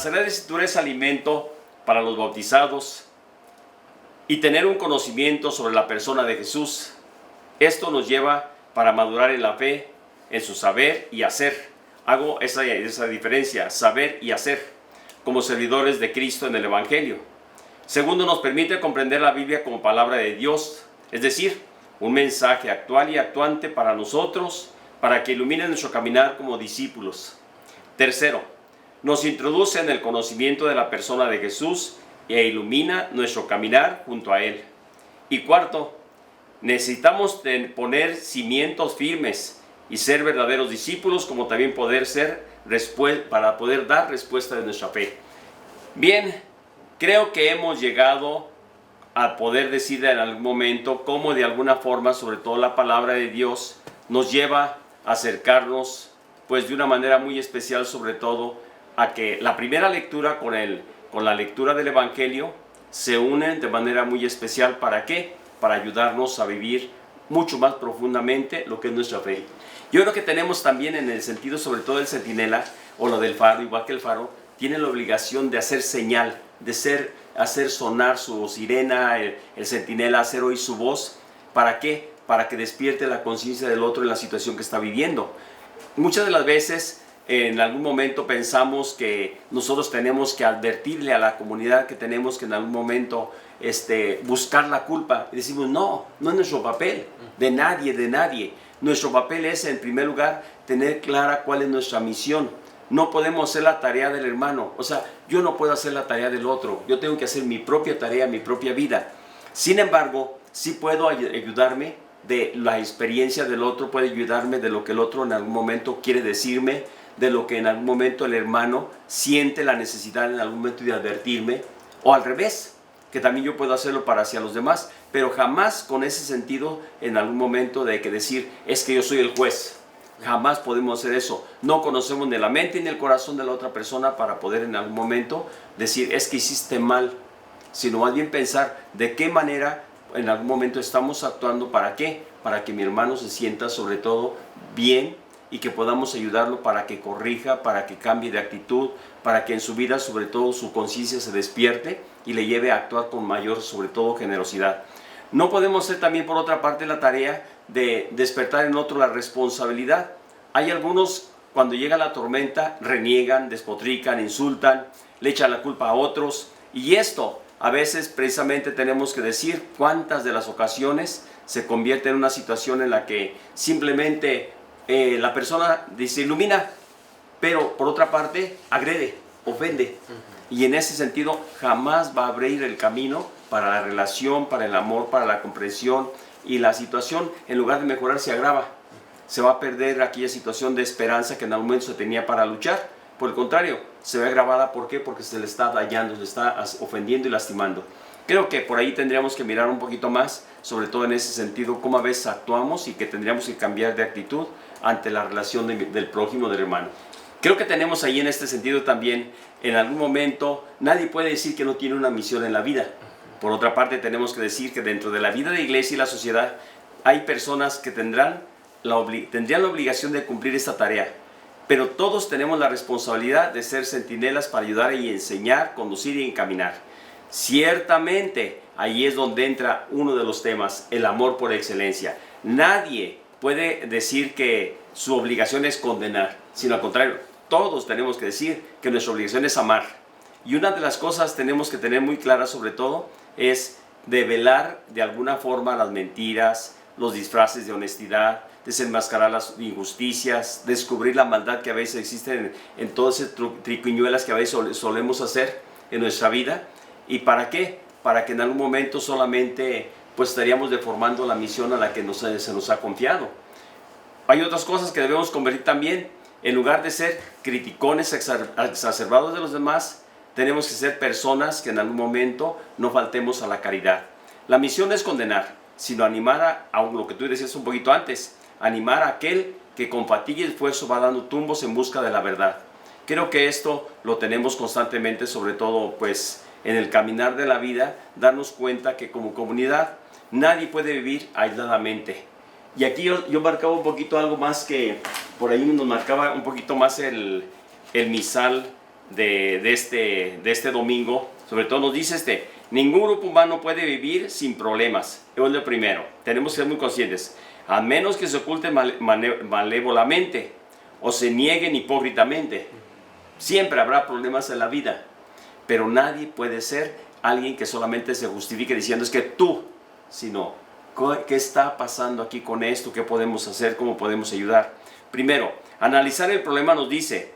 Sagrada Escritura es alimento para los bautizados y tener un conocimiento sobre la persona de Jesús. Esto nos lleva para madurar en la fe, en su saber y hacer. Hago esa diferencia, saber y hacer, como servidores de Cristo en el Evangelio. Segundo, nos permite comprender la Biblia como palabra de Dios, es decir, un mensaje actual y actuante para nosotros, para que ilumine nuestro caminar como discípulos. Tercero, nos introduce en el conocimiento de la persona de Jesús e ilumina nuestro caminar junto a Él. Y cuarto, necesitamos poner cimientos firmes y ser verdaderos discípulos, como también para poder dar respuesta de nuestra fe. Bien, creo que hemos llegado a poder decir en algún momento cómo de alguna forma, sobre todo la palabra de Dios, nos lleva a acercarnos pues de una manera muy especial, sobre todo a que la primera lectura con la lectura del Evangelio se unen de manera muy especial. ¿Para qué? Para ayudarnos a vivir mucho más profundamente lo que es nuestra fe. Yo creo que tenemos también, en el sentido sobre todo del centinela o lo del faro, igual que el faro, tiene la obligación de hacer señal, de hacer sonar su sirena, el centinela, hacer oír su voz. ¿Para qué? Para que despierte la conciencia del otro en la situación que está viviendo. Muchas de las veces, en algún momento pensamos que nosotros tenemos que advertirle a la comunidad que tenemos que en algún momento buscar la culpa. Y decimos, no es nuestro papel, de nadie. Nuestro papel es, en primer lugar, tener clara cuál es nuestra misión. No podemos hacer la tarea del hermano. O sea, yo no puedo hacer la tarea del otro. Yo tengo que hacer mi propia tarea, mi propia vida. Sin embargo, sí puedo ayudarme de la experiencia del otro, puede ayudarme de lo que el otro en algún momento quiere decirme, de lo que en algún momento el hermano siente la necesidad en algún momento de advertirme, o al revés, que también yo puedo hacerlo para hacia los demás, pero jamás con ese sentido en algún momento de que decir, es que yo soy el juez. Jamás podemos hacer eso. No conocemos ni la mente ni el corazón de la otra persona para poder en algún momento decir, es que hiciste mal, sino más bien pensar de qué manera en algún momento estamos actuando. ¿Para qué? Para que mi hermano se sienta sobre todo bien y que podamos ayudarlo para que corrija, para que cambie de actitud, para que en su vida sobre todo su conciencia se despierte y le lleve a actuar con mayor sobre todo generosidad. No podemos hacer también por otra parte la tarea de despertar en otro la responsabilidad. Hay algunos, cuando llega la tormenta, reniegan, despotrican, insultan, le echan la culpa a otros, y esto a veces precisamente tenemos que decir cuántas de las ocasiones se convierte en una situación en la que simplemente la persona se ilumina, pero por otra parte agrede, ofende. Y en ese sentido jamás va a abrir el camino para la relación, para el amor, para la comprensión, y la situación en lugar de mejorar se agrava. Se va a perder aquella situación de esperanza que en algún momento se tenía para luchar. Por el contrario, se ve agravada. ¿Por qué? Porque se le está dañando, se le está ofendiendo y lastimando. Creo que por ahí tendríamos que mirar un poquito más, sobre todo en ese sentido, cómo a veces actuamos y que tendríamos que cambiar de actitud ante la relación del prójimo, del hermano. Creo que tenemos ahí en este sentido también, en algún momento, nadie puede decir que no tiene una misión en la vida. Por otra parte, tenemos que decir que dentro de la vida de la iglesia y la sociedad hay personas que tendrían la obligación de cumplir esta tarea. Pero todos tenemos la responsabilidad de ser centinelas para ayudar y enseñar, conducir y encaminar. Ciertamente, ahí es donde entra uno de los temas, el amor por excelencia. Nadie puede decir que su obligación es condenar, sino al contrario, todos tenemos que decir que nuestra obligación es amar. Y una de las cosas tenemos que tener muy clara sobre todo es develar de alguna forma las mentiras, los disfraces de honestidad, desenmascarar las injusticias, descubrir la maldad que a veces existe en todas esas triquiñuelas que a veces solemos hacer en nuestra vida. ¿Y para qué? Para que en algún momento solamente pues estaríamos deformando la misión a la que se nos ha confiado. Hay otras cosas que debemos convertir también. En lugar de ser criticones exacerbados de los demás, tenemos que ser personas que en algún momento no faltemos a la caridad. La misión no es condenar, sino animar a lo que tú decías un poquito antes, animar a aquel que con fatiga y esfuerzo va dando tumbos en busca de la verdad. Creo que esto lo tenemos constantemente, sobre todo pues en el caminar de la vida, darnos cuenta que como comunidad nadie puede vivir aisladamente. Y aquí yo marcaba un poquito algo más que por ahí nos marcaba un poquito más el misal de este domingo, sobre todo nos dice ningún grupo humano puede vivir sin problemas. Es lo primero, tenemos que ser muy conscientes, a menos que se oculten malévolamente o se nieguen hipócritamente. Siempre habrá problemas en la vida, pero nadie puede ser alguien que solamente se justifique diciendo es que tú, sino ¿qué está pasando aquí con esto? ¿Qué podemos hacer? ¿Cómo podemos ayudar? Primero, analizar el problema nos dice,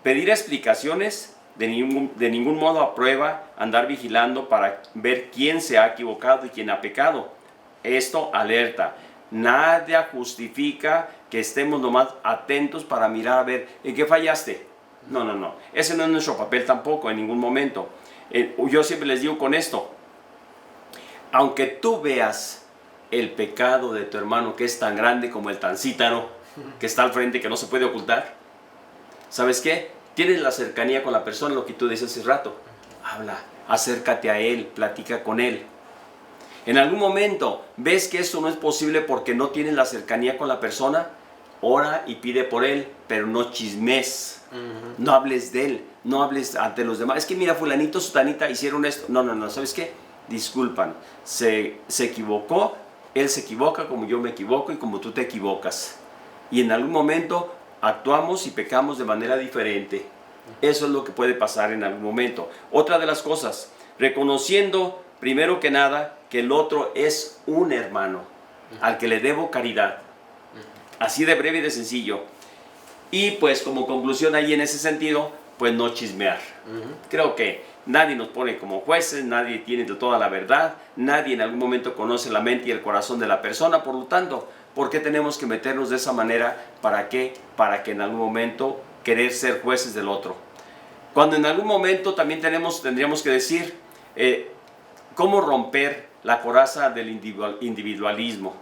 pedir explicaciones, de ningún modo aprueba andar vigilando para ver quién se ha equivocado y quién ha pecado. Esto alerta, nadie justifica que estemos nomás atentos para mirar a ver en qué fallaste. No, ese no es nuestro papel tampoco en ningún momento. Yo siempre les digo con esto, aunque tú veas el pecado de tu hermano que es tan grande como el tancítaro que está al frente, que no se puede ocultar, ¿sabes qué? Tienes la cercanía con la persona, lo que tú dices hace rato. Habla, acércate a él, platica con él. En algún momento ves que eso no es posible porque no tienes la cercanía con la persona, ora y pide por él, pero no chismes. No hables de él, no hables ante los demás. Es que mira, fulanito, sutanita hicieron esto. No, ¿sabes qué? Disculpan, se equivocó, él se equivoca como yo me equivoco y como tú te equivocas. Y en algún momento actuamos y pecamos de manera diferente. Eso es lo que puede pasar en algún momento. Otra de las cosas, reconociendo primero que nada que el otro es un hermano al que le debo caridad. Así de breve y de sencillo. Y pues como conclusión ahí en ese sentido, pues no chismear. Creo que nadie nos pone como jueces, nadie tiene de toda la verdad, nadie en algún momento conoce la mente y el corazón de la persona, por lo tanto, ¿por qué tenemos que meternos de esa manera? ¿Para qué? Para que en algún momento querer ser jueces del otro. Cuando en algún momento también tendríamos que decir cómo romper la coraza del individualismo.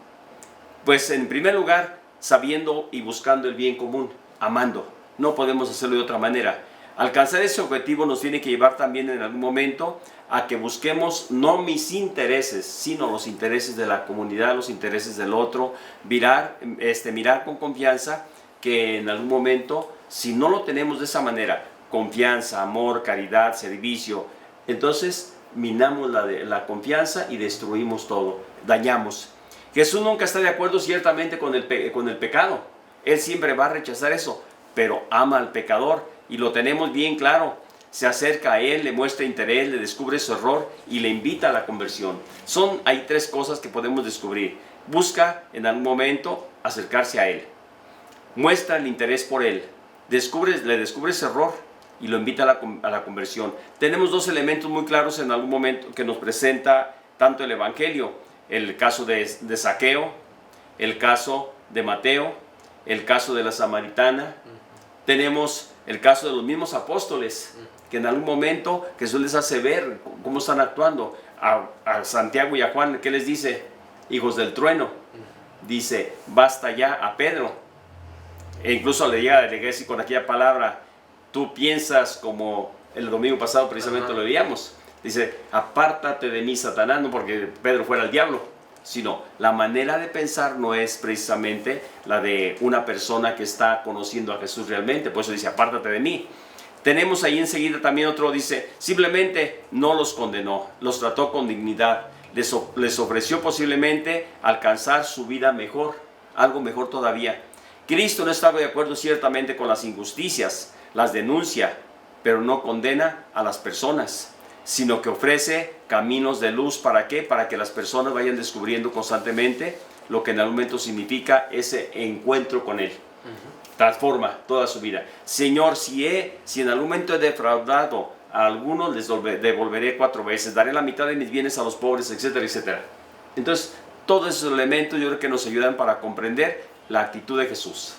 Pues en primer lugar, sabiendo y buscando el bien común, amando. No podemos hacerlo de otra manera. Alcanzar ese objetivo nos tiene que llevar también en algún momento a que busquemos no mis intereses, sino los intereses de la comunidad, los intereses del otro, mirar con confianza que en algún momento, si no lo tenemos de esa manera, confianza, amor, caridad, servicio, entonces minamos la confianza y destruimos todo, dañamos. Jesús nunca está de acuerdo ciertamente con el pecado. Él siempre va a rechazar eso, pero ama al pecador y lo tenemos bien claro. Se acerca a él, le muestra interés, le descubre su error y le invita a la conversión. Hay tres cosas que podemos descubrir. Busca en algún momento acercarse a él. Muestra el interés por él. Le descubre ese error y lo invita a la conversión. Tenemos dos elementos muy claros en algún momento que nos presenta tanto el Evangelio. El caso de Zaqueo, el caso de Mateo, el caso de la samaritana. Tenemos el caso de los mismos apóstoles, que en algún momento Jesús les hace ver cómo están actuando. A Santiago y a Juan, ¿qué les dice? Hijos del trueno. Dice, basta ya. A Pedro. E incluso le llega a decir con aquella palabra, tú piensas como el domingo pasado precisamente lo leíamos. Dice, apártate de mí, Satanás, no porque Pedro fuera el diablo, sino la manera de pensar no es precisamente la de una persona que está conociendo a Jesús realmente. Por eso dice, apártate de mí. Tenemos ahí enseguida también otro, dice, simplemente no los condenó, los trató con dignidad, les ofreció posiblemente alcanzar su vida mejor, algo mejor todavía. Cristo no estaba de acuerdo ciertamente con las injusticias, las denuncia, pero no condena a las personas, sino que ofrece caminos de luz. ¿Para qué? Para que las personas vayan descubriendo constantemente lo que en algún momento significa ese encuentro con Él. Transforma toda su vida. Señor, si en algún momento he defraudado a algunos, les devolveré 4 veces, daré la mitad de mis bienes a los pobres, etcétera, etcétera. Entonces, todos esos elementos yo creo que nos ayudan para comprender la actitud de Jesús.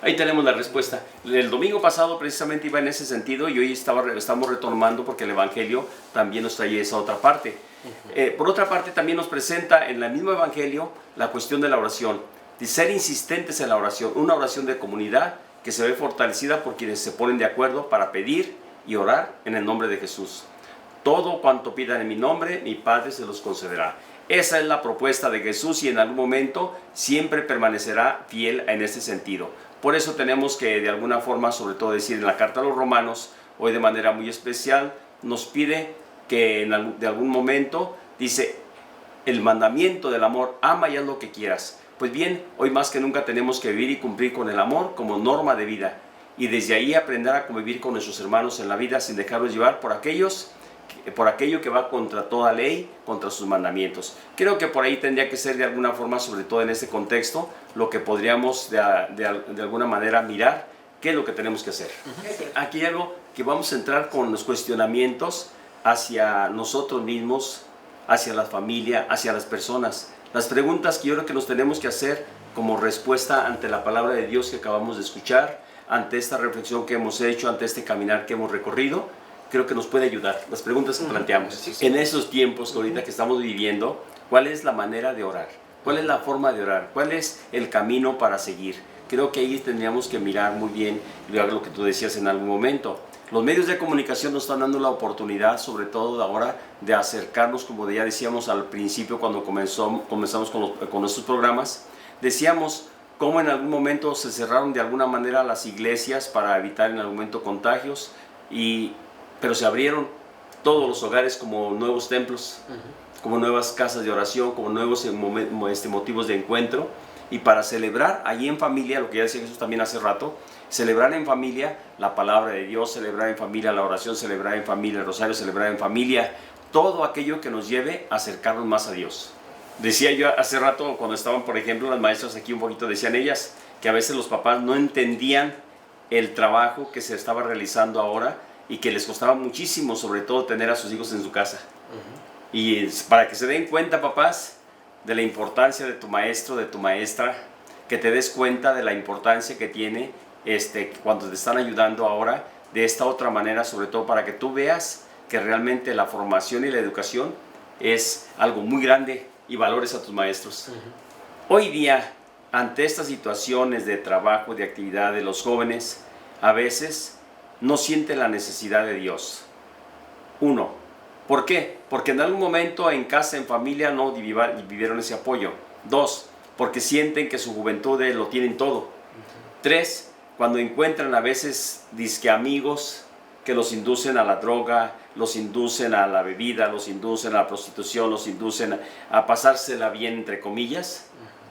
Ahí tenemos la respuesta. El domingo pasado precisamente iba en ese sentido y hoy estamos retomando porque el Evangelio también nos trae esa otra parte. Por otra parte, también nos presenta en el mismo Evangelio la cuestión de la oración, de ser insistentes en la oración, una oración de comunidad que se ve fortalecida por quienes se ponen de acuerdo para pedir y orar en el nombre de Jesús. Todo cuanto pidan en mi nombre, mi Padre se los concederá. Esa es la propuesta de Jesús y en algún momento siempre permanecerá fiel en este sentido. Por eso tenemos que de alguna forma, sobre todo decir en la carta a los Romanos, hoy de manera muy especial nos pide que de algún momento dice el mandamiento del amor, ama y haz lo que quieras. Pues bien, hoy más que nunca tenemos que vivir y cumplir con el amor como norma de vida y desde ahí aprender a convivir con nuestros hermanos en la vida sin dejarlos llevar por aquello que va contra toda ley, contra sus mandamientos. Creo que por ahí tendría que ser de alguna forma, sobre todo en este contexto, lo que podríamos de alguna manera mirar qué es lo que tenemos que hacer. Aquí hay algo que vamos a entrar con los cuestionamientos hacia nosotros mismos, hacia la familia, hacia las personas. Las preguntas que yo creo que nos tenemos que hacer como respuesta ante la palabra de Dios que acabamos de escuchar, ante esta reflexión que hemos hecho, ante este caminar que hemos recorrido, creo que nos puede ayudar. Las preguntas que planteamos. En esos tiempos que ahorita que estamos viviendo, ¿cuál es la manera de orar? ¿Cuál es la forma de orar? ¿Cuál es el camino para seguir? Creo que ahí tendríamos que mirar muy bien lo que tú decías en algún momento. Los medios de comunicación nos están dando la oportunidad, sobre todo ahora, de acercarnos, como ya decíamos al principio cuando comenzamos con nuestros programas, decíamos cómo en algún momento se cerraron de alguna manera las iglesias para evitar en algún momento contagios, pero se abrieron todos los hogares como nuevos templos, como nuevas casas de oración, como nuevos motivos de encuentro, y para celebrar allí en familia, lo que ya decía Jesús también hace rato, celebrar en familia la palabra de Dios, celebrar en familia la oración, celebrar en familia el rosario, celebrar en familia todo aquello que nos lleve a acercarnos más a Dios. Decía yo hace rato, cuando estaban, por ejemplo, las maestras aquí un poquito, decían ellas que a veces los papás no entendían el trabajo que se estaba realizando ahora y que les costaba muchísimo, sobre todo, tener a sus hijos en su casa. Y para que se den cuenta, papás, de la importancia de tu maestro, de tu maestra, que te des cuenta de la importancia que tiene cuando te están ayudando ahora de esta otra manera, sobre todo para que tú veas que realmente la formación y la educación es algo muy grande y valores a tus maestros. Hoy día, ante estas situaciones de trabajo, de actividad de los jóvenes, a veces no sienten la necesidad de Dios. Uno, ¿por qué? Porque en algún momento en casa, en familia, no vivieron ese apoyo. Dos, porque sienten que su juventud lo tienen todo. Tres, cuando encuentran a veces disque amigos que los inducen a la droga, los inducen a la bebida, los inducen a la prostitución, los inducen a pasársela bien, entre comillas.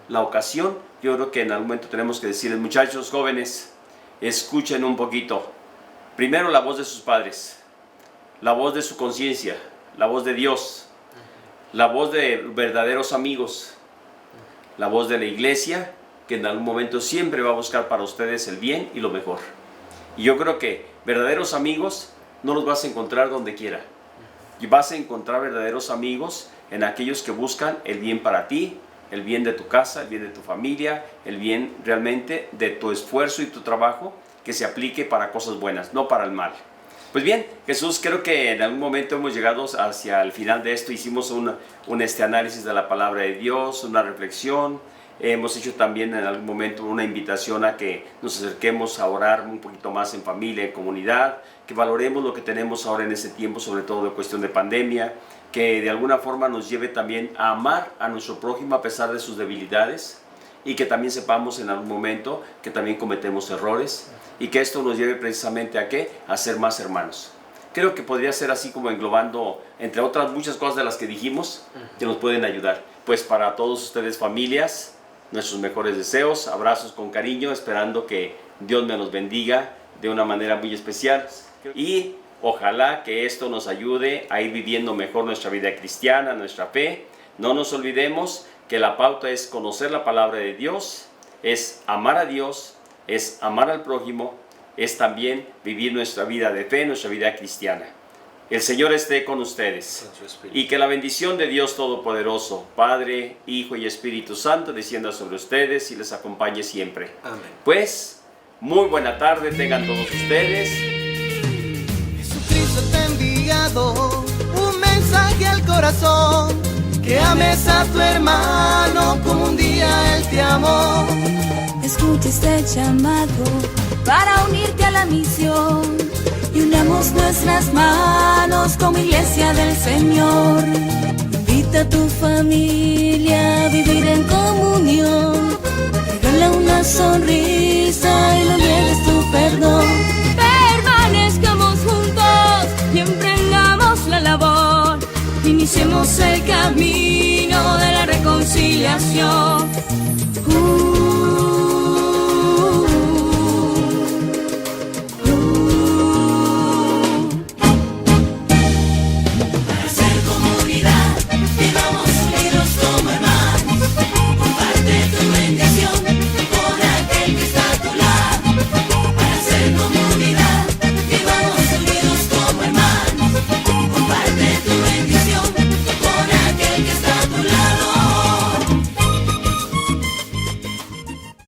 La ocasión, yo creo que en algún momento tenemos que decirles, muchachos jóvenes, escuchen un poquito. Primero la voz de sus padres, la voz de su conciencia, la voz de Dios, la voz de verdaderos amigos, la voz de la iglesia, que en algún momento siempre va a buscar para ustedes el bien y lo mejor. Y yo creo que verdaderos amigos no los vas a encontrar donde quiera. Y vas a encontrar verdaderos amigos en aquellos que buscan el bien para ti, el bien de tu casa, el bien de tu familia, el bien realmente de tu esfuerzo y tu trabajo, que se aplique para cosas buenas, no para el mal. Pues bien, Jesús, creo que en algún momento hemos llegado hacia el final de esto. Hicimos un análisis de la palabra de Dios, una reflexión. Hemos hecho también en algún momento una invitación a que nos acerquemos a orar un poquito más en familia, en comunidad, que valoremos lo que tenemos ahora en este tiempo, sobre todo de cuestión de pandemia, que de alguna forma nos lleve también a amar a nuestro prójimo a pesar de sus debilidades, y que también sepamos en algún momento que también cometemos errores, y que esto nos lleve precisamente ¿a qué? A ser más hermanos. Creo que podría ser así como englobando, entre otras muchas cosas de las que dijimos, que nos pueden ayudar. Pues para todos ustedes, familias, nuestros mejores deseos, abrazos con cariño, esperando que Dios me los bendiga de una manera muy especial. Y ojalá que esto nos ayude a ir viviendo mejor nuestra vida cristiana, nuestra fe. No nos olvidemos que la pauta es conocer la palabra de Dios, es amar a Dios, es amar al prójimo, es también vivir nuestra vida de fe, nuestra vida cristiana. El Señor esté con ustedes y que la bendición de Dios Todopoderoso, Padre, Hijo y Espíritu Santo descienda sobre ustedes y les acompañe siempre. Amén. Pues, muy buena tarde tengan todos ustedes. Jesucristo te ha enviado un mensaje al corazón, que ames a tu hermano como un día Él te amó. Escucha este llamado para unirte a la misión y unamos nuestras manos como iglesia del Señor. Invita a tu familia a vivir en comunión, regala una sonrisa y no niegues tu perdón. Permanezcamos juntos. reconciliación.